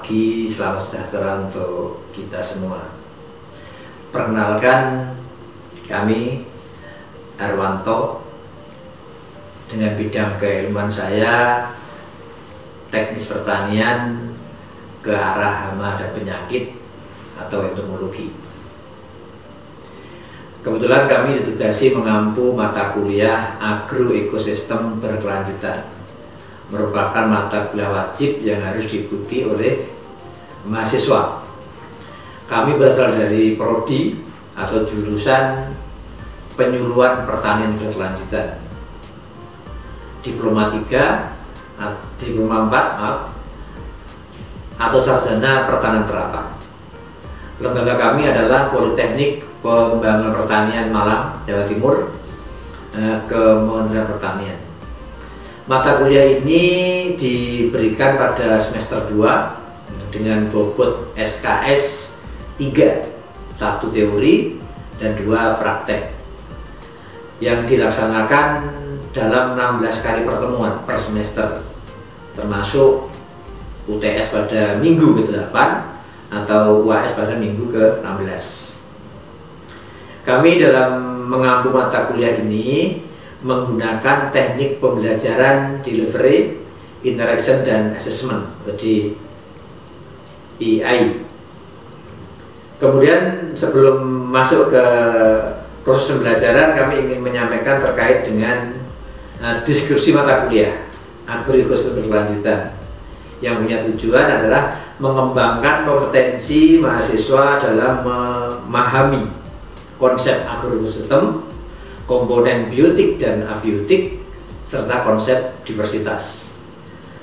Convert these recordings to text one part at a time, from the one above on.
pagi, selamat sejahtera untuk kita semua. Perkenalkan, kami Arwanto dengan bidang keilmuan saya teknis pertanian ke arah hama dan penyakit atau entomologi. Kebetulan kami ditugasi mengampu mata kuliah agroekosistem berkelanjutan, merupakan mata kuliah wajib yang harus diikuti oleh mahasiswa. Kami berasal dari prodi atau jurusan penyuluhan pertanian berkelanjutan, diploma 3, diploma 4 atau sarjana pertanian terapan. Lembaga kami adalah Politeknik Pengembangan Pertanian Malang, Jawa Timur, Kementerian Pertanian. Mata kuliah ini diberikan pada semester 2 dengan bobot SKS 3, 1 teori dan 2 praktek, yang dilaksanakan dalam 16 kali pertemuan per semester, termasuk UTS pada minggu ke-8 atau UAS pada minggu ke-16. Kami dalam mengampu mata kuliah ini menggunakan teknik pembelajaran delivery, interaction, dan assessment, jadi EI. Kemudian sebelum masuk ke proses pembelajaran, kami ingin menyampaikan terkait dengan deskripsi mata kuliah agroekosistem berkelanjutan, yang punya tujuan adalah mengembangkan kompetensi mahasiswa dalam memahami konsep agroekosistem, komponen biotik dan abiotik, serta konsep diversitas.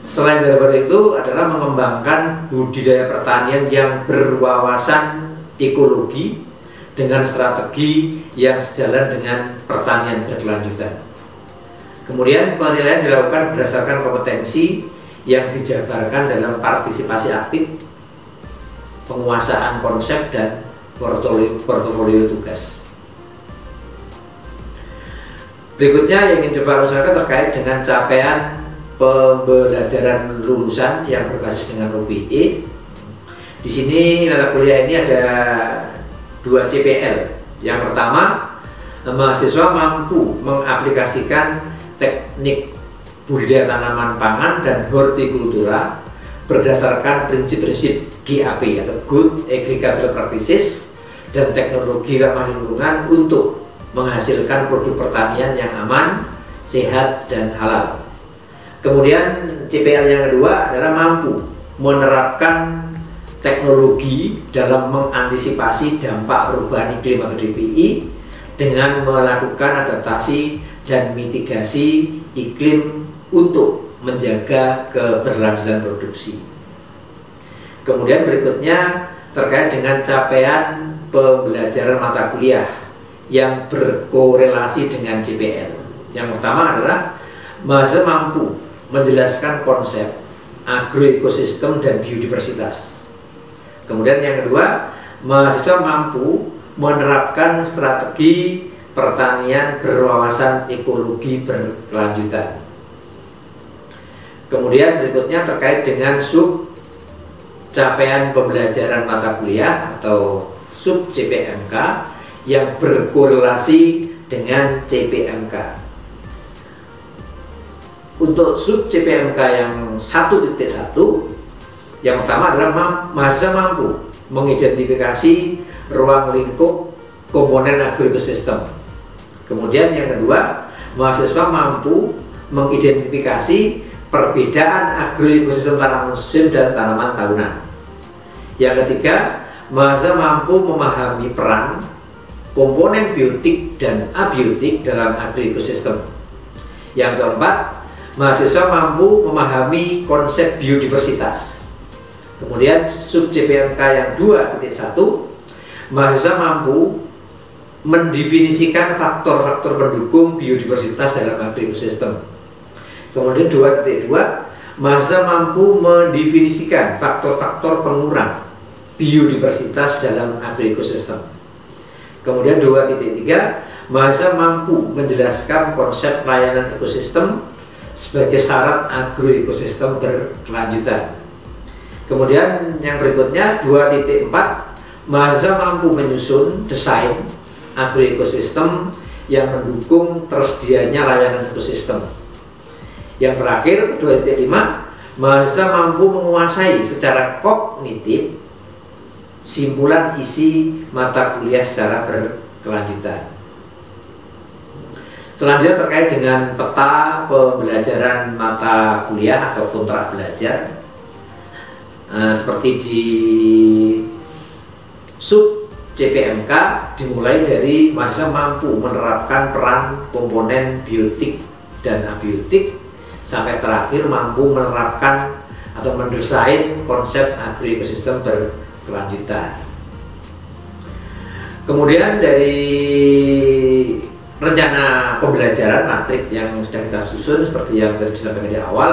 Selain daripada itu adalah mengembangkan budidaya pertanian yang berwawasan ekologi dengan strategi yang sejalan dengan pertanian berkelanjutan. Kemudian penilaian dilakukan berdasarkan kompetensi yang dijabarkan dalam partisipasi aktif, penguasaan konsep, dan portofolio tugas. Berikutnya yang ingin coba usahakan terkait dengan capaian pembelajaran lulusan yang berbasis dengan OBE. Di sini mata kuliah ini ada 2 CPL. Yang pertama, mahasiswa mampu mengaplikasikan teknik budidaya tanaman pangan dan hortikultura berdasarkan prinsip-prinsip GAP atau Good Agricultural Practices dan teknologi ramah lingkungan untuk menghasilkan produk pertanian yang aman, sehat, dan halal. Kemudian CPL yang kedua adalah mampu menerapkan teknologi dalam mengantisipasi dampak perubahan iklim atau DPI dengan melakukan adaptasi dan mitigasi iklim untuk menjaga keberlanjutan produksi. Kemudian berikutnya terkait dengan capaian pembelajaran mata kuliah yang berkorelasi dengan CPL. Yang pertama adalah mahasiswa mampu menjelaskan konsep agroekosistem dan biodiversitas. Kemudian yang kedua, mahasiswa mampu menerapkan strategi pertanian berwawasan ekologi berkelanjutan. Kemudian berikutnya terkait dengan sub capaian pembelajaran mata kuliah atau sub CPMK yang berkorelasi dengan CPMK. Untuk sub CPMK yang 1.1, yang pertama adalah mahasiswa mampu mengidentifikasi ruang lingkup komponen agroekosistem. Kemudian yang kedua, mahasiswa mampu mengidentifikasi perbedaan agroekosistem tanaman musim dan tanaman tahunan. Yang ketiga, mahasiswa mampu memahami peran komponen biotik dan abiotik dalam agroekosistem. Yang keempat, mahasiswa mampu memahami konsep biodiversitas. Kemudian sub CPMK yang 2.1, mahasiswa mampu mendefinisikan faktor-faktor pendukung biodiversitas dalam agroekosistem. Kemudian 2.2, mahasiswa mampu mendefinisikan faktor-faktor pengurang biodiversitas dalam agroekosistem. Kemudian 2.3, mahasiswa mampu menjelaskan konsep layanan ekosistem sebagai syarat agroekosistem berkelanjutan. Kemudian yang berikutnya 2.4, Mahasiswa mampu menyusun desain agroekosistem yang mendukung tersedianya layanan ekosistem. Yang terakhir 2.5, mahasiswa mampu menguasai secara kognitif simpulan isi mata kuliah secara berkelanjutan. Selanjutnya terkait dengan peta pembelajaran mata kuliah atau kontrak belajar. Seperti di sub CPMK dimulai dari mahasiswa mampu menerapkan peran komponen biotik dan abiotik, sampai terakhir mampu menerapkan atau mendesain konsep agroekosistem berkelanjutan. Kemudian dari rencana pembelajaran matrik yang sudah kita susun seperti yang tadi disampaikan di awal,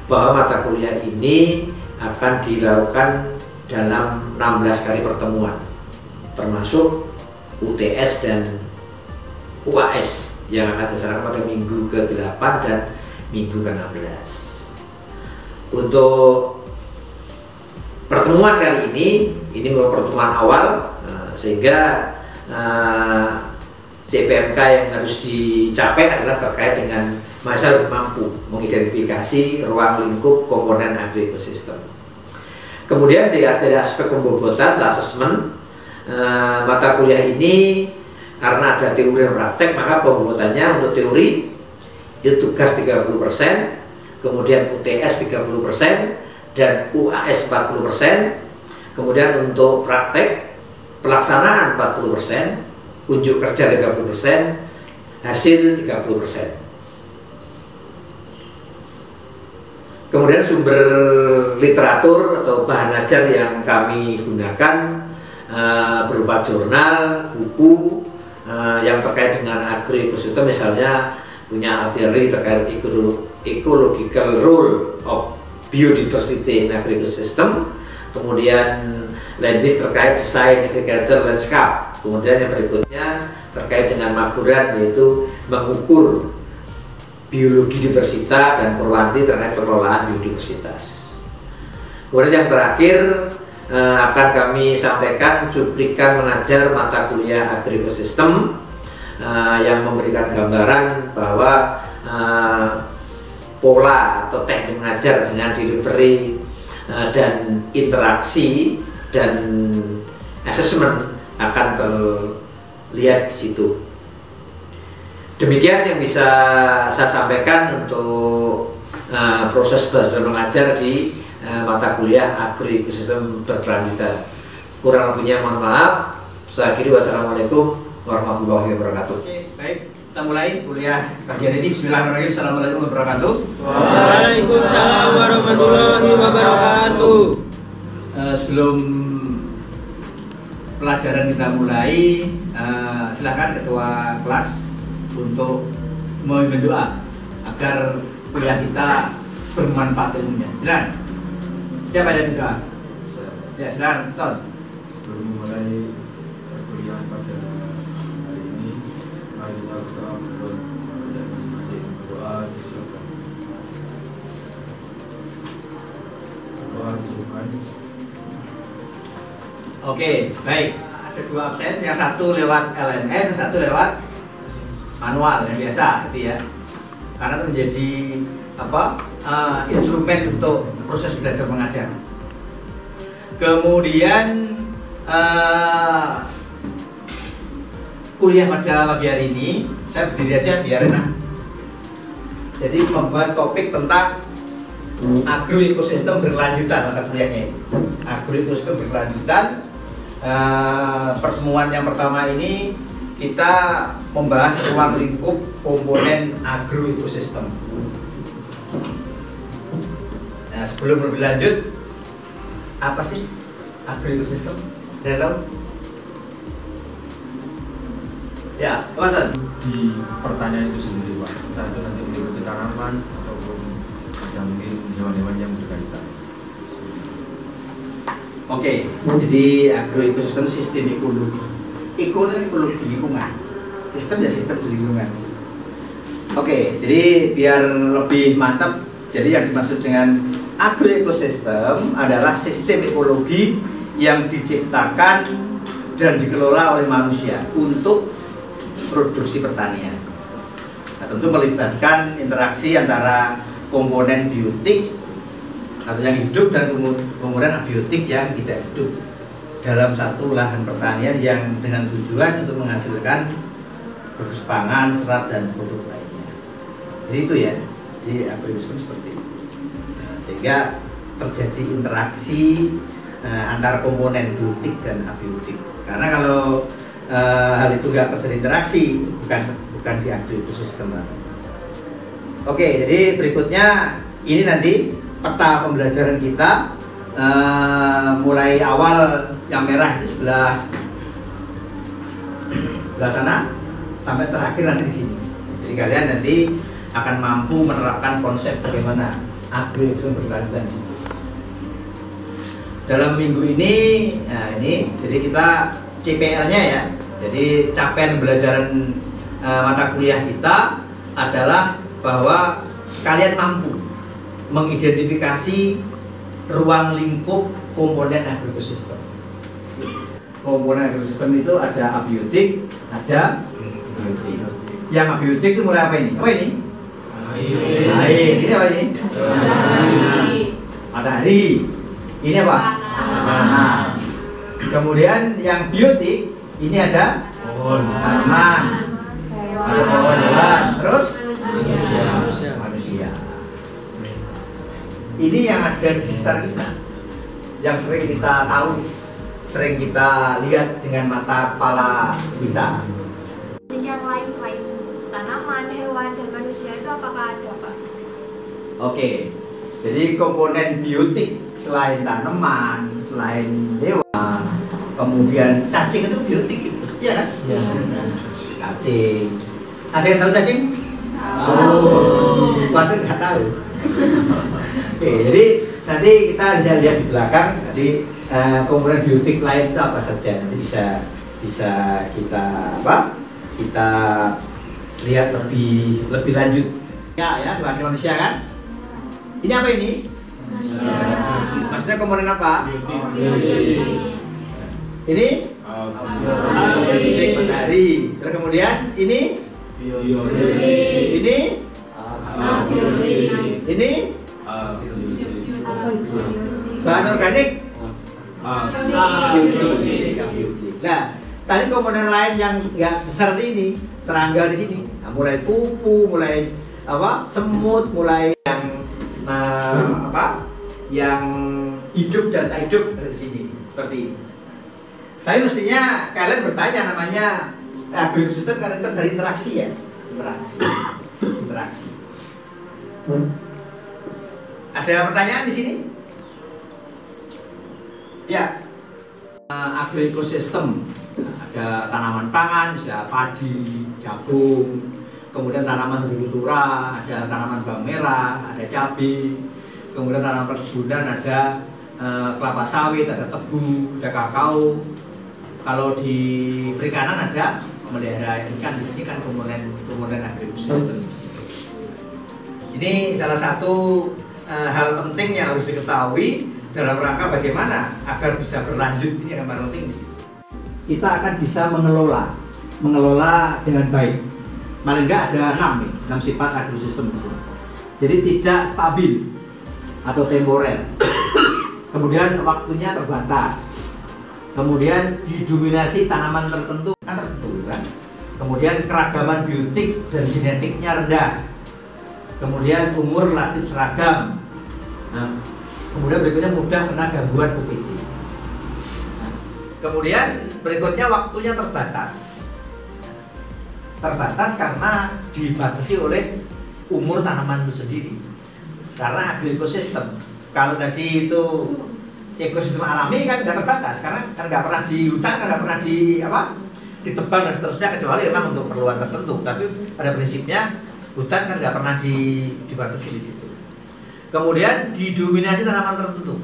bahwa mata kuliah ini akan dilakukan dalam 16 kali pertemuan, termasuk UTS dan UAS yang akan dilaksanakan pada minggu ke-8 dan minggu ke-16. Untuk pertemuan kali ini merupakan pertemuan awal, sehingga CPMK yang harus dicapai adalah terkait dengan mahasiswa mampu mengidentifikasi ruang lingkup komponen agroekosistem. Kemudian dari aspek pembobotan atau asesmen, mata kuliah ini karena ada teori dan praktek, maka pembobotannya untuk teori itu tugas 30%, kemudian UTS 30%, dan UAS 40%. Kemudian untuk praktek pelaksanaan 40%, unjuk kerja 30%, hasil 30%. Kemudian sumber literatur atau bahan ajar yang kami gunakan berupa jurnal, buku yang terkait dengan agroekosistem, misalnya punya artikel terkait ecological role of biodiversity in agroecosystem, kemudian Landis terkait desain agriculture landscape. Kemudian yang berikutnya terkait dengan Maguran, yaitu mengukur biologi diversitas, dan Purwanti terkait pengelolaan biodiversitas. Kemudian yang terakhir akan kami sampaikan cuplikan mengajar mata kuliah agroekosistem yang memberikan gambaran bahwa pola atau teknik mengajar dengan delivery dan interaksi dan assessment akan terlihat di situ. Demikian yang bisa saya sampaikan untuk proses belajar mengajar di mata kuliah agroekosistem berkelanjutan. Kurang lebihnya mohon maaf. Saya akhiri, wassalamualaikum warahmatullahi wabarakatuh. Oke, baik, kita mulai kuliah pagi hari ini. Bismillahirrahmanirrahim. Assalamualaikum warahmatullahi wabarakatuh. Waalaikumsalam warahmatullahi wabarakatuh. Sebelum pelajaran kita mulai, silakan ketua kelas untuk memimpin doa agar kuliah kita bermanfaat ilmunya. Silakan. Siapa yang doa? Ya, silakan, Ton. Sebelum memulai kuliah pada hari ini, mari kita berdoa masing-masing. Doa disilakan. Doa disilakan. Oke, baik. Ada dua absen, yang satu lewat LMS, yang satu lewat manual yang biasa, gitu ya. Karena itu menjadi instrumen untuk proses belajar mengajar. Kemudian kuliah pada pagi hari ini saya berdiri aja biar enak. Jadi membahas topik tentang agroekosistem berkelanjutan, mata kuliahnya agroekosistem berkelanjutan. Pertemuan yang pertama ini kita membahas ruang lingkup komponen agroekosistem. Nah, sebelum lebih lanjut, apa sih agroekosistem? Ada tahu? Ya, teman-teman. Di pertanyaan itu sendiri, Pak, entah itu nanti meliputi tanaman ataupun yang mungkin hewan-hewan yang berkaitan. Oke, jadi agroekosistem sistem ekologi. Ekologi lingkungan. Sistem ya sistem di lingkungan. Oke, jadi biar lebih mantap, jadi yang dimaksud dengan agroekosistem adalah sistem ekologi yang diciptakan dan dikelola oleh manusia untuk produksi pertanian. Nah, tentu melibatkan interaksi antara komponen biotik atau yang hidup dan komponen abiotik yang tidak hidup dalam satu lahan pertanian yang dengan tujuan untuk menghasilkan produk pangan, serat, dan produk lainnya. Jadi itu ya, di agroekosistem seperti itu. Sehingga terjadi interaksi antara komponen biotik dan abiotik. Karena kalau hal itu nggak terjadi interaksi, bukan di agroekosistem. Oke, jadi berikutnya ini nanti peta pembelajaran kita mulai awal yang merah itu sebelah sana sampai terakhir nanti di sini. Jadi kalian nanti akan mampu menerapkan konsep bagaimana agroekosistem berkelanjutan. Dalam minggu ini, nah ini, jadi kita CPL-nya ya. Jadi capaian pembelajaran mata kuliah kita adalah bahwa kalian mampu mengidentifikasi ruang lingkup komponen agroekosistem. Komponen agroekosistem itu ada abiotik, ada biotik. Yang abiotik itu mulai apa ini? Apa ini? Air. Ini apa ini? Matahari. Ini apa? Tanah. Kemudian yang biotik ini ada tanaman, ada pohon hewan, terus manusia. Ini yang ada di sekitar kita, yang sering kita tahu, sering kita lihat dengan mata kepala kita. Yang lain selain tanaman, hewan, dan manusia itu apakah ada, Pak? Oke, jadi komponen biotik selain tanaman, selain hewan, kemudian cacing itu biotik, gitu. Iya kan? Iya. Cacing. Ada yang tahu cacing? Tahu. Waduh, nggak tahu. Oke, jadi nanti kita bisa lihat di belakang. Jadi komponen biotik lain itu apa saja? Nanti bisa kita kita lihat lebih lanjut. Ya, bukan manusia kan? Ini apa ini? Maksudnya komponen apa? Ini? Biotik matahari. Terus kemudian ini? Ini? Ini? Bahan organik? Biotik. Nah, tadi komponen lain yang nggak besar ini, serangga di sini. Nah, mulai kupu, mulai semut, mulai yang hidup dan tak hidup dari sini seperti ini. Tapi mestinya kalian bertanya, namanya agroekosistem karena dari interaksi ya, interaksi. Ada pertanyaan di sini? Ya, agroekosistem ada tanaman pangan, bisa padi, jagung, kemudian tanaman hortikultura, ada tanaman bawang merah, ada cabai, kemudian tanaman perkebunan ada kelapa sawit, ada tebu, ada kakao. Kalau di perikanan ada memelihara ikan, di sini kan komponen agroekosistem di sini. Ini salah satu hal penting yang harus diketahui dalam rangka bagaimana agar bisa berlanjut. Ini yang paling penting di sini. Kita akan bisa mengelola dengan baik. Paling enggak ada 6 sifat agroekosistem di sini. Jadi tidak stabil atau temporer. Kemudian waktunya terbatas. Kemudian didominasi tanaman tertentu kan. Kemudian keragaman biotik dan genetiknya rendah. Kemudian umur relatif seragam. Nah, kemudian berikutnya mudah kena gangguan UPT. Kemudian berikutnya waktunya terbatas. Terbatas karena dibatasi oleh umur tanaman itu sendiri. Karena agroekosistem, kalau tadi itu ekosistem alami kan nggak terbatas, karena kan nggak pernah di hutan, kan nggak pernah ditebang dan seterusnya, kecuali memang untuk keperluan tertentu. Tapi pada prinsipnya hutan kan nggak pernah dibatasi di situ. Kemudian didominasi tanaman tertentu.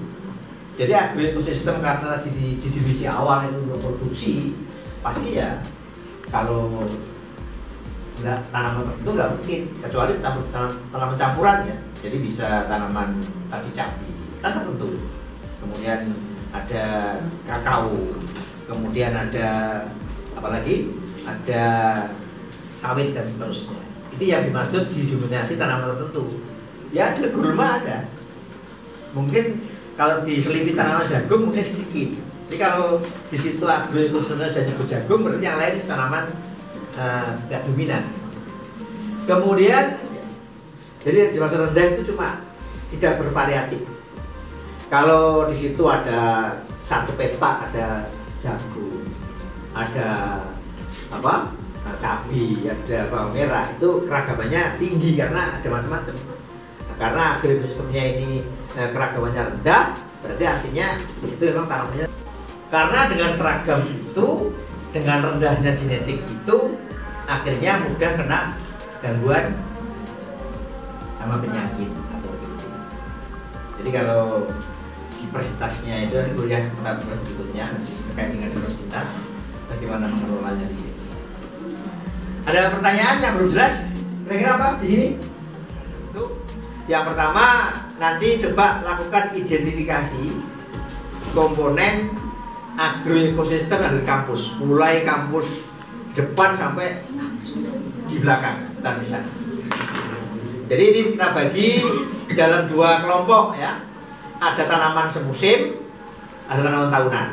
Jadi agroekosistem karena di divisi awal itu untuk produksi, pasti ya kalau tanaman tertentu nggak mungkin, kecuali tanaman campuran ya. Jadi bisa tanaman tadi cabai kan tertentu. Kemudian ada kakao, kemudian ada apa lagi? Ada sawit dan seterusnya. Itu yang dimaksud didominasi tanaman tertentu. Ya ada gulma ada. Mungkin kalau diselipi tanaman jagung mungkin sedikit. Jadi kalau di situ agroekosistemnya saja nyebut jagung, berarti yang lain tanaman tidak dominan. Kemudian, jadi dimaksud rendah itu cuma tidak bervariatif. Kalau di situ ada satu petak, ada jagung, ada apa? Cabai, ada bawang merah, itu keragamannya tinggi karena ada macam-macam. Nah, karena agroekosistemnya ini keragamannya rendah, berarti artinya di situ memang tanamannya. Karena dengan seragam itu, dengan rendahnya genetik itu, akhirnya mudah kena gangguan sama penyakit atau gitu. Jadi kalau diversitasnya itu nanti kuliah berikutnya terkait dengan diversitas, bagaimana mengelolanya di sini. Ada pertanyaan yang belum jelas? Kira-kira apa di sini? Itu yang pertama, nanti coba lakukan identifikasi komponen agroekosistem dari kampus, mulai kampus depan sampai di belakang kita bisa. Jadi ini kita bagi dalam dua kelompok ya. Ada tanaman semusim, ada tanaman tahunan.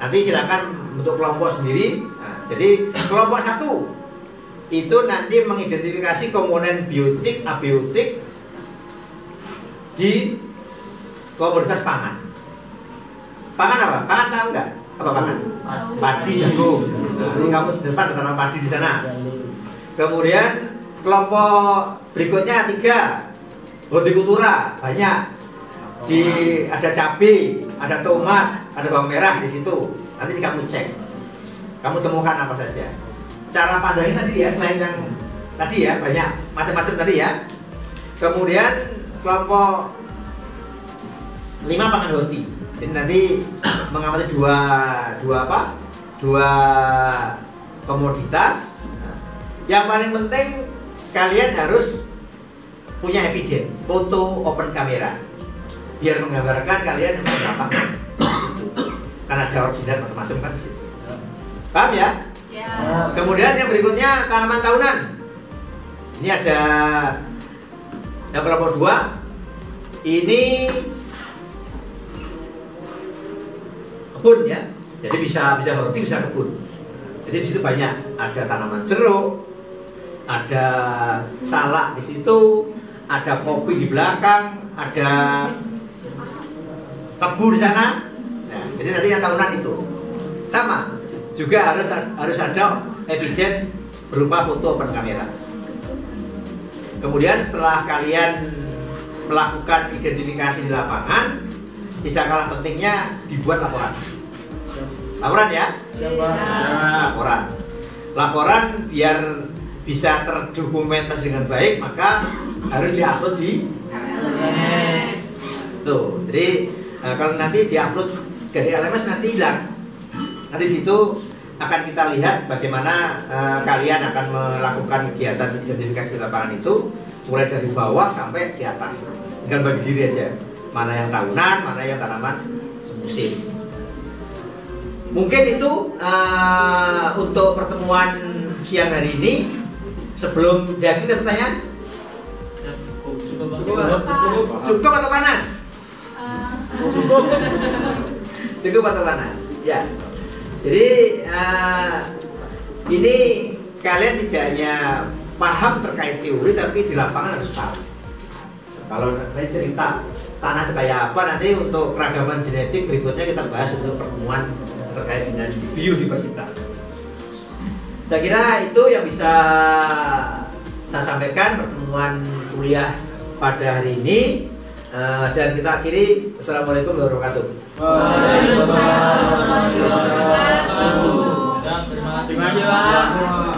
Nanti silakan untuk kelompok sendiri. Nah, jadi kelompok satu itu nanti mengidentifikasi komponen biotik, abiotik di komoditas pangan. Pangan apa? Pangan tahu nggak? Apa pangan? Padi, jagung. Jadi kamu di depan ada tanam padi di sana. Kemudian kelompok berikutnya 3, hortikultura banyak. Ada cabai, ada tomat, ada bawang merah di situ. Nanti kamu cek. Kamu temukan apa saja. Cara pandangnya tadi ya, selain yang tadi ya banyak macam-macam tadi ya. Kemudian kelompok 5 pangan horti. Jadi nanti mengamati dua komoditas. Yang paling penting kalian harus punya eviden, foto open kamera, biar menggambarkan kalian berapa. Karena ada ordinat macam-macam kan di situ. Paham ya? Siap. Kemudian yang berikutnya tanaman tahunan. Ini ada yang kelompok 2. Ini kebun ya. Jadi bisa horti, bisa kebun. Jadi di situ banyak, ada tanaman jeruk, ada salak di situ, ada kopi di belakang, ada tebu di sana. Nah, jadi nanti yang tahunan itu sama, juga harus ada eviden berupa foto open kamera. Kemudian setelah kalian melakukan identifikasi di lapangan, tidak kalah pentingnya dibuat laporan. Laporan ya? Laporan biar bisa terdokumentasi dengan baik, maka harus diupload di LMS. Tuh, jadi kalau nanti diupload dari LMS nanti hilang. Nanti situ akan kita lihat bagaimana kalian akan melakukan kegiatan identifikasi lapangan itu, mulai dari bawah sampai di atas. Tinggal bagi diri aja, mana yang tahunan, mana yang tanaman semusim. Mungkin itu untuk pertemuan siang hari ini. Sebelum diakhiri ada pertanyaan? Cukup atau panas? Cukup atau panas? Ya. Jadi ini kalian tidak hanya paham terkait teori, tapi di lapangan harus tahu. Kalau nanti cerita tanah kayak apa, nanti untuk keragaman genetik berikutnya kita bahas untuk pertemuan terkait dengan biodiversitas. Saya kira itu yang bisa saya sampaikan pertemuan kuliah pada hari ini, dan kita akhiri. Assalamualaikum warahmatullahi wabarakatuh. Waalaikumsalam warahmatullahi wabarakatuh. Terima kasih Pak.